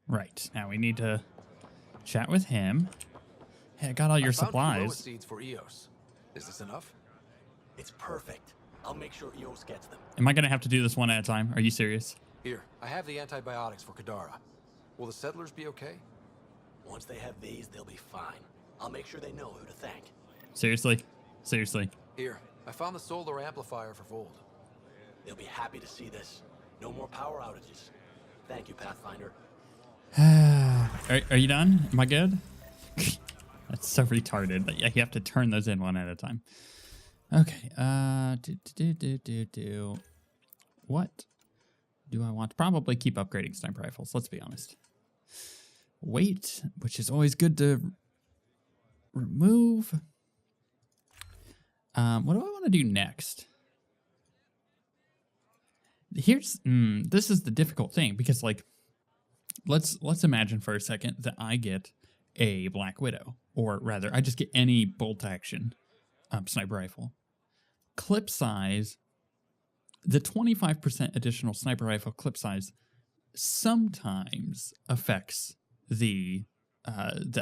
Right, now we need to chat with him. Hey, I got all your supplies. Seeds for EOS. Is this enough? It's perfect. I'll make sure EOS gets them. Am I going to have to do this one at a time? Are you serious? Here, I have the antibiotics for Kadara. Will the settlers be okay? Once they have these, they'll be fine. I'll make sure they know who to thank. Seriously? Seriously? Here, I found the solar amplifier for Vold. They'll be happy to see this. No more power outages. Thank you, Pathfinder. Are you done? Am I good? That's so retarded. But yeah, you have to turn those in one at a time. Okay. What do I want? Probably keep upgrading sniper rifles. Let's be honest. Weight, which is always good to remove. What do I want to do next? Here's this is the difficult thing because like let's imagine for a second that I get a Black Widow, or rather I just get any bolt action sniper rifle. Clip size, the 25% additional sniper rifle clip size sometimes affects the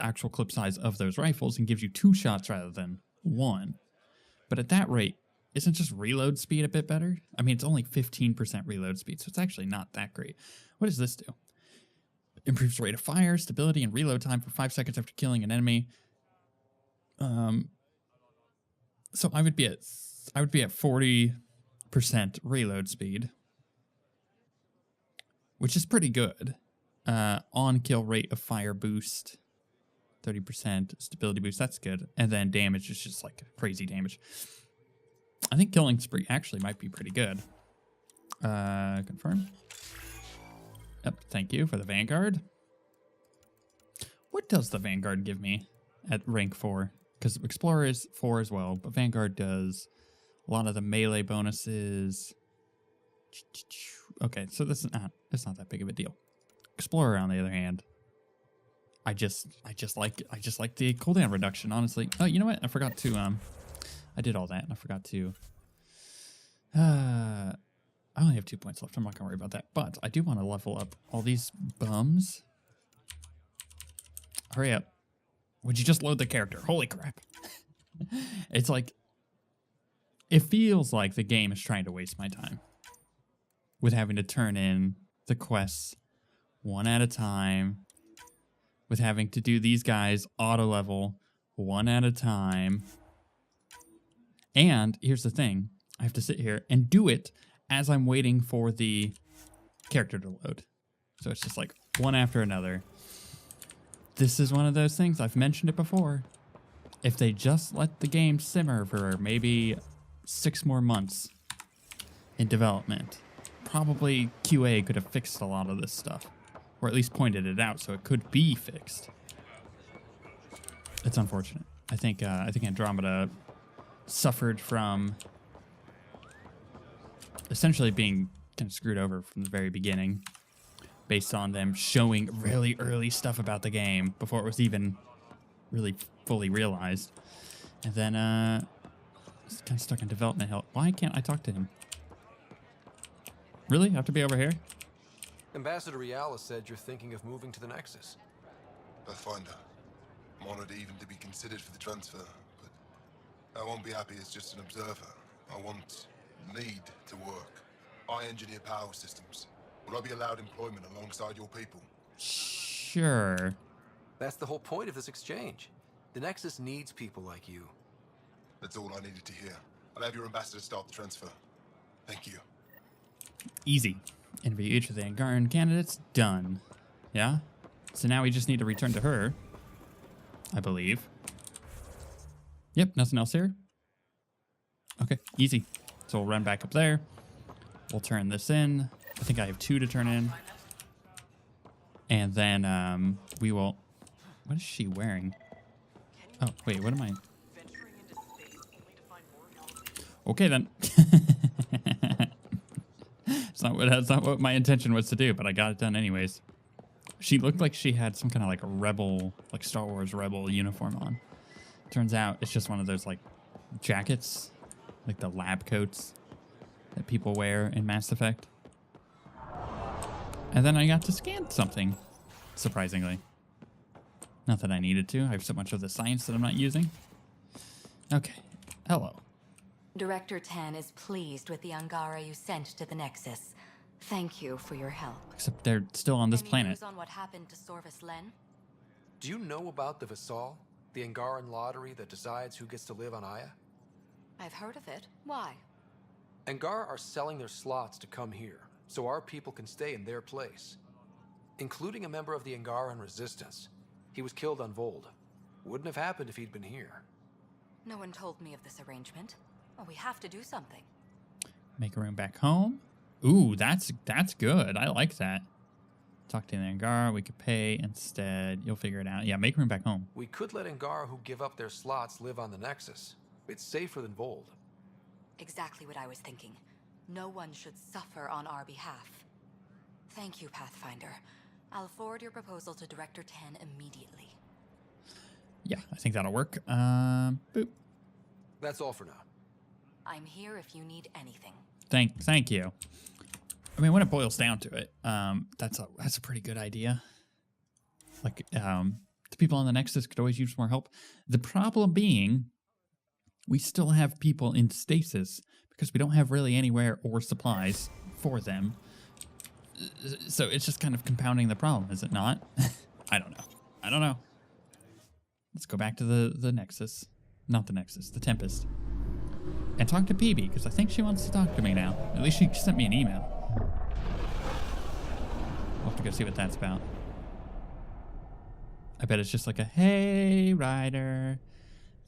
actual clip size of those rifles and gives you 2 shots rather than 1. But at that rate, isn't just reload speed a bit better? I mean, it's only 15% reload speed, so it's actually not that great. What does this do? Improves rate of fire, stability, and reload time for 5 seconds after killing an enemy. So I would be at 40% reload speed, which is pretty good. On kill rate of fire boost, 30% stability boost. That's good. And then damage is just like crazy damage. I think killing spree actually might be pretty good. Confirm. Yep, thank you for the Vanguard. What does the Vanguard give me at rank 4? Because Explorer is 4 as well, but Vanguard does a lot of the melee bonuses. Okay, so this is it's not that big of a deal. Explorer, on the other hand, I just like the cooldown reduction, honestly. Oh, you know what? I forgot to I did all that and I forgot to I only have 2 points left. I'm not gonna worry about that. But I do want to level up all these bums. Hurry up. Would you just load the character? Holy crap. It's like, it feels like the game is trying to waste my time with having to turn in the quests one at a time, with having to do these guys auto level one at a time. And here's the thing, I have to sit here and do it as I'm waiting for the character to load. So it's just like one after another. This is one of those things, I've mentioned it before. If they just let the game simmer for maybe 6 more months in development, probably QA could have fixed a lot of this stuff, or at least pointed it out so it could be fixed. It's unfortunate. I think Andromeda suffered from essentially being kind of screwed over from the very beginning, based on them showing really early stuff about the game before it was even really fully realized. And then it's kind of stuck in development hell. Why can't I talk to him? Really? I have to be over here? Ambassador Riala said you're thinking of moving to the Nexus. Pathfinder. I'm honored even to be considered for the transfer, but I won't be happy as just an observer. I need to work. I engineer power systems. Will I be allowed employment alongside your people? Sure. That's the whole point of this exchange. The Nexus needs people like you. That's all I needed to hear. I'll have your ambassador start the transfer. Thank you. Easy. Interview each of the Angaran candidates. Done. Yeah? So now we just need to return to her, I believe. Yep, nothing else here. Okay, easy. So we'll run back up there. We'll turn this in. I think I have 2 to turn in. And then we will... What is she wearing? Oh, wait, what am I... Okay, then. That's not what my intention was to do, but I got it done anyways. She looked like she had some kind of like a rebel, like Star Wars rebel uniform on. Turns out it's just one of those like jackets, like the lab coats. that people wear in Mass Effect. And then I got to scan something, surprisingly. Not that I needed to. I have so much of the science that I'm not using. Okay. Hello. Director Tan is pleased with the Angara you sent to the Nexus. Thank you for your help. Except they're still on this Any planet. news on what happened to Sorvis Len? Do you know about the Vassal? The Angaran lottery that decides who gets to live on Aya? I've heard of it. Why? Angara are selling their slots to come here, so our people can stay in their place. Including a member of the Angaran resistance. He was killed on Vold. Wouldn't have happened if he'd been here. No one told me of this arrangement. Well, we have to do something. Make a room back home. Ooh, that's good. I like that. Talk to the Angara. We could pay instead. You'll figure it out. Yeah, make room back home. We could let Angara who give up their slots live on the Nexus. It's safer than Vold. Exactly what I was thinking. No one should suffer on our behalf. Thank you, Pathfinder. I'll forward your proposal to Director Tan immediately. Yeah, I think that'll work. Boop. That's all for now. I'm here if you need anything. Thank you. I mean, when it boils down to it, that's a pretty good idea. Like, the people on the Nexus could always use more help. The problem being, we still have people in stasis because we don't have really anywhere or supplies for them. So it's just kind of compounding the problem, is it not? I don't know. Let's go back to the Nexus. Not the Nexus, the Tempest. And talk to PB, because I think she wants to talk to me now. At least she sent me an email. I'll have to go see what that's about. I bet it's just like a, hey, Ryder.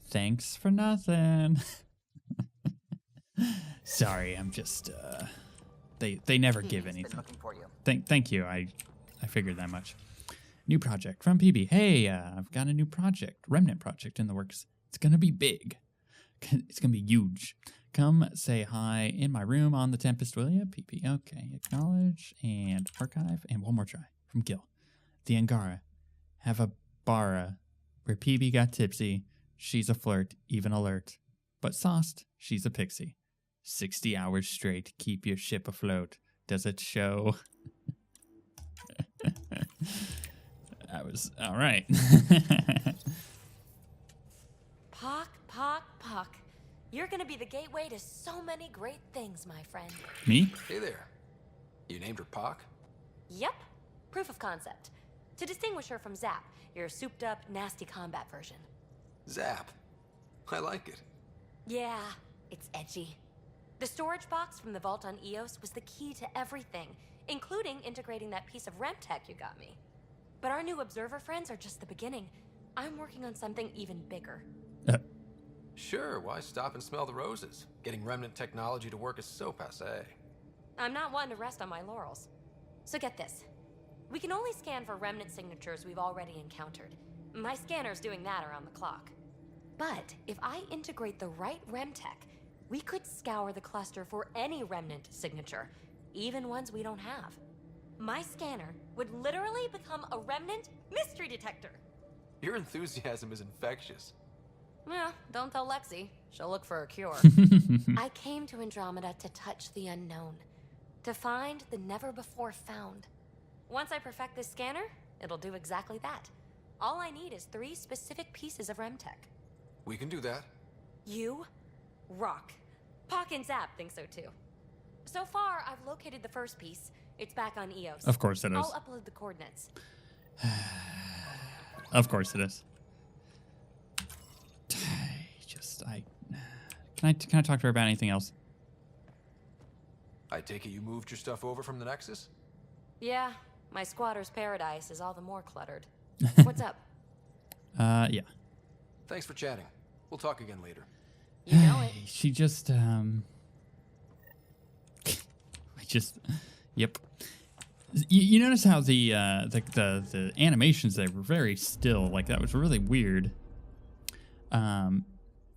Thanks for nothing. Sorry, I'm just, they never give anything. Thank you, I figured that much. New project from PB. Hey, I've got a new project, Remnant project in the works. It's gonna be big. It's gonna be huge. Come say hi in my room on the Tempest, will you? PP. Okay, acknowledge and archive. And one more try from Gil. The Angara have a bara where PB got tipsy. She's a flirt, even alert. But sauced, she's a pixie. 60 hours straight, keep your ship afloat. Does it show? That was all right. Pock. You're gonna be the gateway to so many great things, my friend. Me? Hey there. You named her Pock? Yep. Proof of concept. To distinguish her from Zap, your souped-up, nasty combat version. Zap. I like it. Yeah, it's edgy. The storage box from the vault on Eos was the key to everything, including integrating that piece of rem tech you got me. But our new observer friends are just the beginning. I'm working on something even bigger. Sure, why stop and smell the roses? Getting remnant technology to work is so passé. I'm not one to rest on my laurels. So get this. We can only scan for remnant signatures we've already encountered. My scanner's doing that around the clock. But if I integrate the right rem tech, we could scour the cluster for any remnant signature, even ones we don't have. My scanner would literally become a remnant mystery detector. Your enthusiasm is infectious. Yeah, don't tell Lexi. She'll look for a cure. I came to Andromeda to touch the unknown, to find the never-before-found. Once I perfect this scanner, it'll do exactly that. All I need is 3 specific pieces of Remtech. We can do that. You rock. Pock and Zap think so too. So far, I've located the first piece. It's back on Eos. Of course it is. I'll upload the coordinates. Of course it is. Can I talk to her about anything else? I take it you moved your stuff over from the Nexus? Yeah, my squatter's paradise is all the more cluttered. What's up? Yeah. Thanks for chatting. We'll talk again later. You know it. She just, yep. You notice how the animations there were very still, like that was really weird.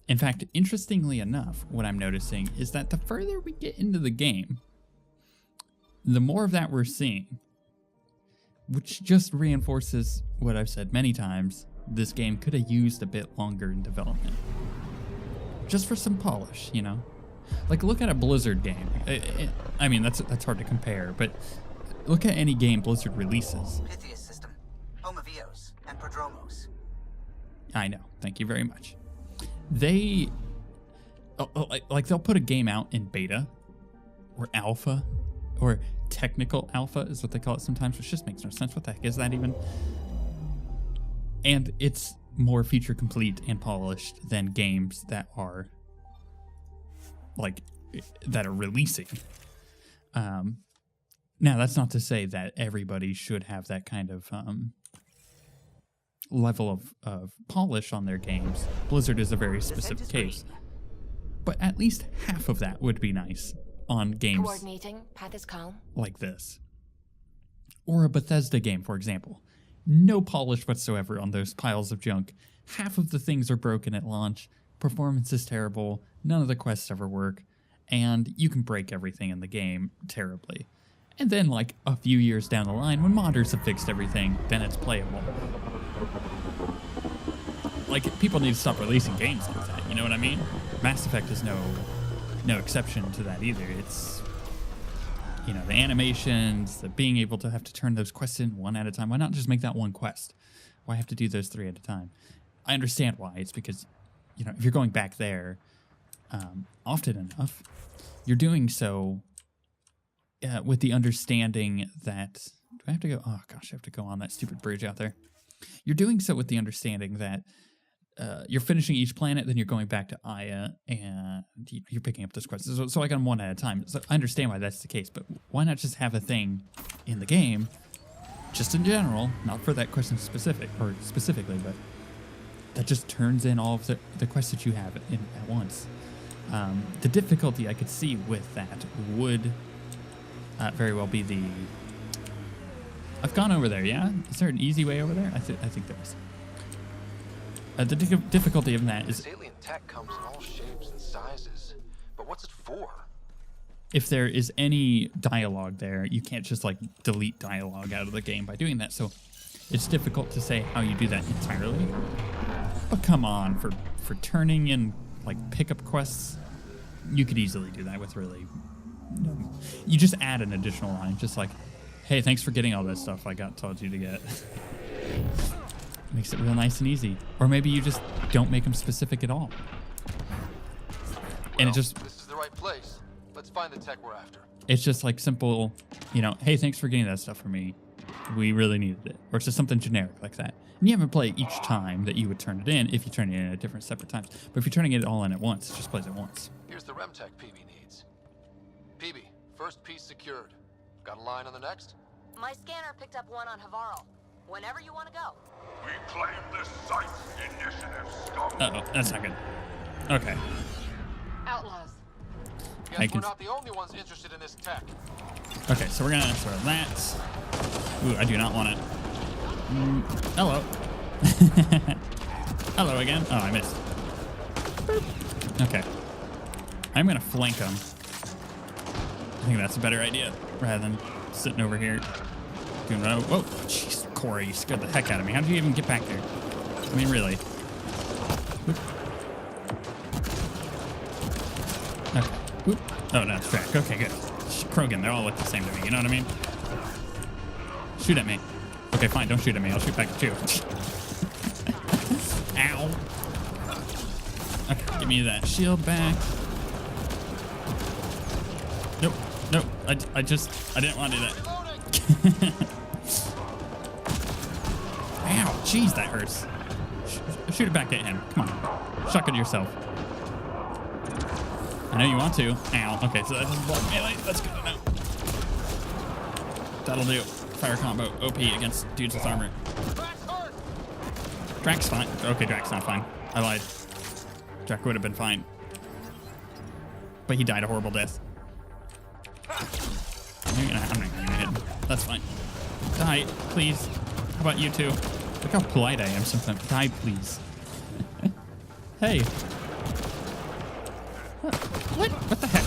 In fact, interestingly enough, what I'm noticing is that the further we get into the game, the more of that we're seeing, which just reinforces what I've said many times. This game could have used a bit longer in development. Just for some polish, you know? Like, look at a Blizzard game. I mean, that's hard to compare, but look at any game Blizzard releases. Pythias system, home of Eos and Prodromos. I know. Thank you very much. They, like, they'll put a game out in beta or alpha or technical alpha is what they call it sometimes, which just makes no sense. What the heck is that even? And it's more feature complete and polished than games that are releasing. Now, that's not to say that everybody should have that kind of level of polish on their games. Blizzard is a very specific case. But at least half of that would be nice on games Coordinating, path is calm. like this. Or a Bethesda game, for example. No polish whatsoever on those piles of junk. Half of the things are broken at launch. Performance is terrible. None of the quests ever work. And you can break everything in the game terribly. And then, like, a few years down the line, when modders have fixed everything, then it's playable. Like, people need to stop releasing games like that, you know what I mean? Mass Effect is no exception to that either. It's, you know, the animations, the being able to have to turn those quests in one at a time. Why not just make that one quest? Why have to do those 3 at a time? I understand why. It's because, you know, if you're going back there often enough, you're doing so with the understanding that... Do I have to go? Oh, gosh, I have to go on that stupid bridge out there. You're doing so with the understanding that you're finishing each planet, then you're going back to Aya, and you're picking up those quests. So I got them one at a time. So I understand why that's the case, but why not just have a thing in the game, just in general, not for that question specifically, but that just turns in all of the quests that you have at once. The difficulty I could see with that would very well be the... I've gone over there, yeah? Is there an easy way over there? I think there is. The difficulty of that is... This alien tech comes in all shapes and sizes, but what's it for? If there is any dialogue there, you can't just, like, delete dialogue out of the game by doing that, so it's difficult to say how you do that entirely. But come on, for turning in, like, pickup quests, you could easily do that with really... You just add an additional line, just like, hey, thanks for getting all that stuff I told you to get. Makes it real nice and easy. Or maybe you just don't make them specific at all. And This is the right place. Let's find the tech we're after. It's just like simple, you know, hey, thanks for getting that stuff for me. We really needed it. Or it's just something generic like that. And you haven't played each time that you would turn it in if you turn it in at different separate times. But if you're turning it all in at once, it just plays it once. Here's the REM tech PB needs. PB, first piece secured. Got a line on the next? My scanner picked up one on Havarl. Whenever you want to go. We claim this site. Initiative stop. Uh-oh, that's not good. Okay. Outlaws. Guess we're not the only ones interested in this tech. Okay, so we're gonna throw that. Ooh, I do not want it. Hello. Hello again. Oh, I missed. Okay. I'm gonna flank them. I think that's a better idea rather than sitting over here. Doing what whoa, jeez, Corey, you scared the heck out of me. How did you even get back there? I mean, really. Whoop. Okay. Whoop. Oh, no, it's track. Okay, good. Krogan, they all look the same to me. You know what I mean? Shoot at me. Okay, fine. Don't shoot at me. I'll shoot back at you. Ow. Okay, give me that shield back. Nope. Nope. I didn't want to do that. Ow. Jeez, that hurts. Shoot it back at him. Come on. Shuck it yourself. I know you want to. Ow. Okay, so that doesn't block melee. That's good to know. That'll do. Fire combo. OP against dudes with armor. Drack's fine. Okay, Drack's not fine. I lied. Drack would have been fine. But he died a horrible death. I'm not gonna hit him. That's fine. Die, please. How about you two? Look how polite I am sometimes. Die, please. Hey. What the heck?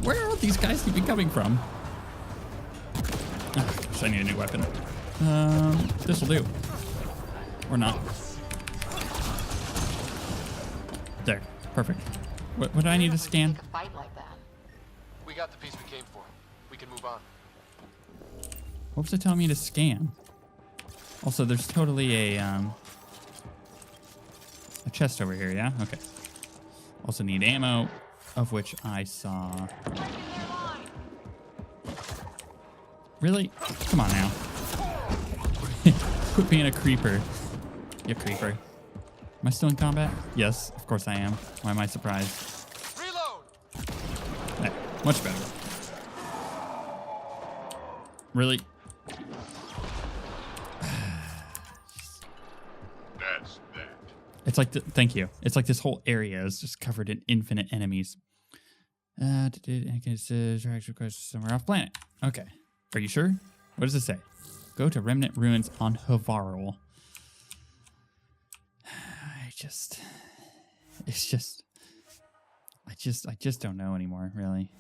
Where are all these guys keep coming from? Oh, gosh, I need a new weapon. This'll do. Or not. Perfect. What do I need to scan? Take a fight like that. We got the piece we came for. We can move on. What was it telling me to scan? Also, there's totally a chest over here, yeah? Okay. Also need ammo, of which I saw. Really? Come on now. Quit being a creeper. You creeper. Am I still in combat? Yes, of course I am. Why am I surprised? Reload! Hey, much better. Really? That's that. It's like, thank you. It's like this whole area is just covered in infinite enemies. Request somewhere off planet. Okay. Are you sure? What does it say? Go to remnant ruins on Havarl. I just don't know anymore, really.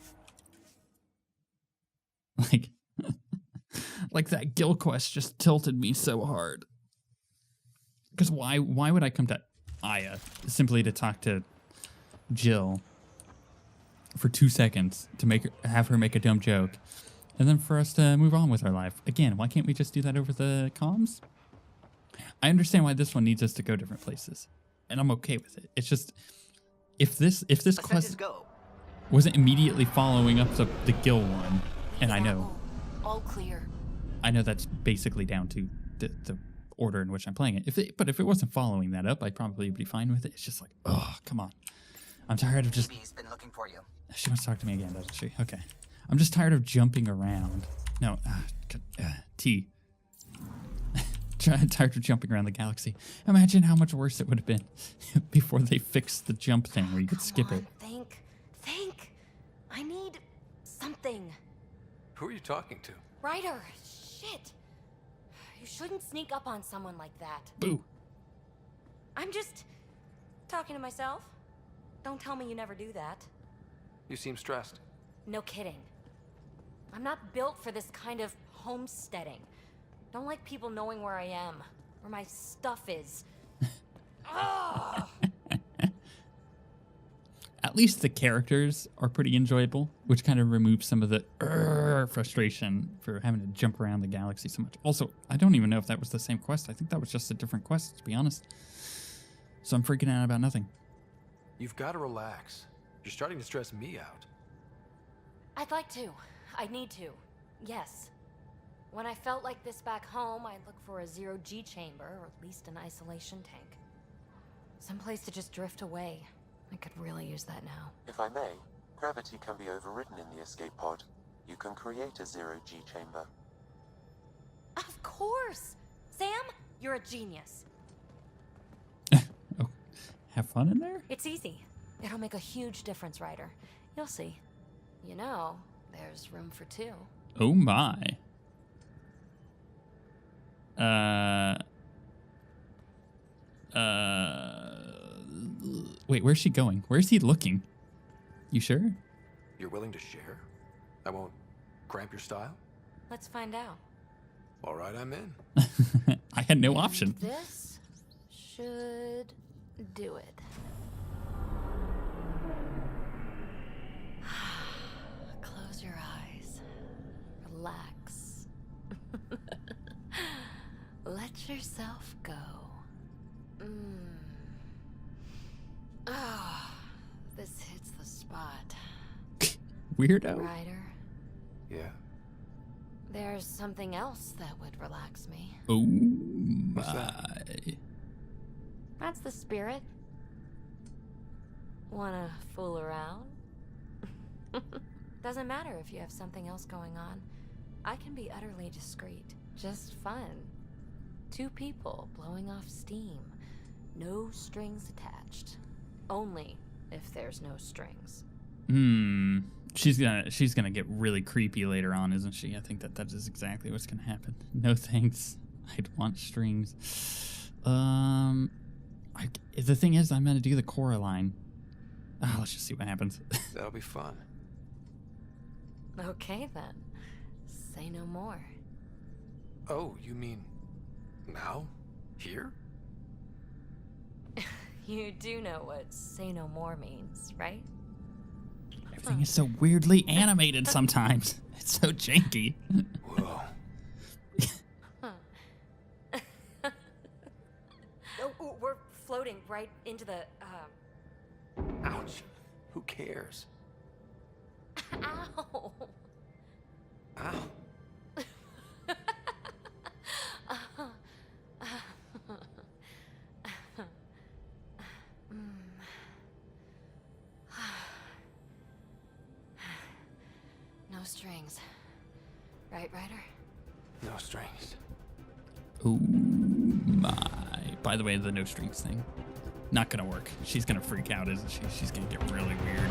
Like, like that Gil quest just tilted me so hard. Because why would I come to Aya simply to talk to Jill for 2 seconds to have her make a dumb joke, and then for us to move on with our life? Again, why can't we just do that over the comms? I understand why this one needs us to go different places, and I'm okay with it. It's just if this quest wasn't immediately following up the Gil one, and I know All clear. I know that's basically down to the order in which I'm playing it. But if it wasn't following that up, I'd probably be fine with it. It's just like, oh, come on. I'm tired of just... He's been looking for you. She wants to talk to me again, doesn't she? Okay. I'm just tired of jumping around. No, T. Tired of jumping around the galaxy. Imagine how much worse it would have been before they fixed the jump thing where you could skip it. Think. I need something. Who are you talking to? Ryder, shit. You shouldn't sneak up on someone like that. Boo. I'm just talking to myself. Don't tell me you never do that. You seem stressed. No kidding. I'm not built for this kind of homesteading. Don't like people knowing where I am, where my stuff is. At least the characters are pretty enjoyable, which kind of removes some of the frustration for having to jump around the galaxy so much. Also, I don't even know if that was the same quest. I think that was just a different quest, to be honest. So I'm freaking out about nothing. You've got to relax. You're starting to stress me out. I'd like to. I need to. Yes. When I felt like this back home, I'd look for a zero-G chamber, or at least an isolation tank. Someplace to just drift away. I could really use that now. If I may, gravity can be overridden in the escape pod. You can create a zero-G chamber. Of course! Sam, you're a genius. Oh, have fun in there? It's easy. It'll make a huge difference, Ryder. You'll see. You know, there's room for two. Oh my. Wait, where's she going? Where's he looking? You sure? You're willing to share? I won't cramp your style? Let's find out. All right, I'm in. I had no option. This should do it. Close your eyes. Relax. Let yourself go. Oh, this hits the spot. Weirdo. Ryder, Yeah. there's something else that would relax me. Oh What's my. That's the spirit. Wanna fool around? Doesn't matter if you have something else going on. I can be utterly discreet. Just fun. Two people blowing off steam. No strings attached. Only if there's no strings. She's gonna get really creepy later on, isn't she? I think that is exactly what's gonna happen. No thanks. I'd want strings. The thing is, I'm gonna do the Coraline. Let's just see what happens. That'll be fun. Okay then. Say no more. Oh, you mean now? Here? You do know what say no more means, right? Everything is so weirdly animated sometimes. It's so janky. Whoa. Oh, we're floating right into the, Ouch. Who cares? Ow! Ow. No strings. Right, Ryder? No strings. Oh my. By the way, the no strings thing. Not gonna work. She's gonna freak out, isn't she? She's gonna get really weird.